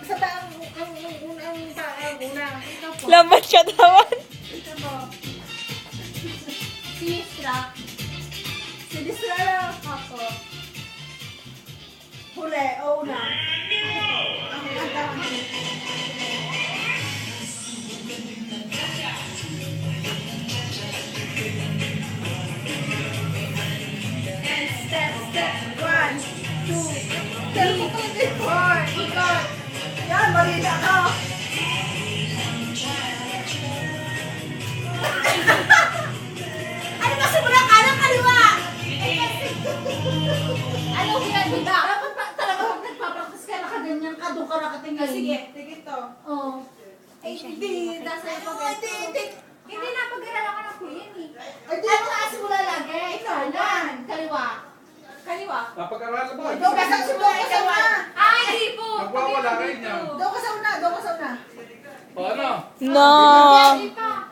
sa taang ang unang. Ito po. Lambat siya tawan. Ito po. Sinistra. Sinistra lang ako. Huli, o una. Ang kanta. Step, 1, 2, 3, 4, ikot. Yan, balita ka. Ano ba simula ka ng kaliwa? Ano ginagawa? Dapat pa talaga pag nagpapractice ka nakaganyan ka, doon ka nakatingin. Sige, sige to. Oo. Ay, hindi. Nasa ito. Hindi na pag-alala ka ng kuyan eh. Ano ka simula lagi? Ito, yan. Kaliwa. Kaliwa. Napag-aralan mo. Doon ka sa una. Ay, hindi po. Nagwawala rin yan. Doon ka sa una. Doon ka sa una. O ano? No. Hindi pa.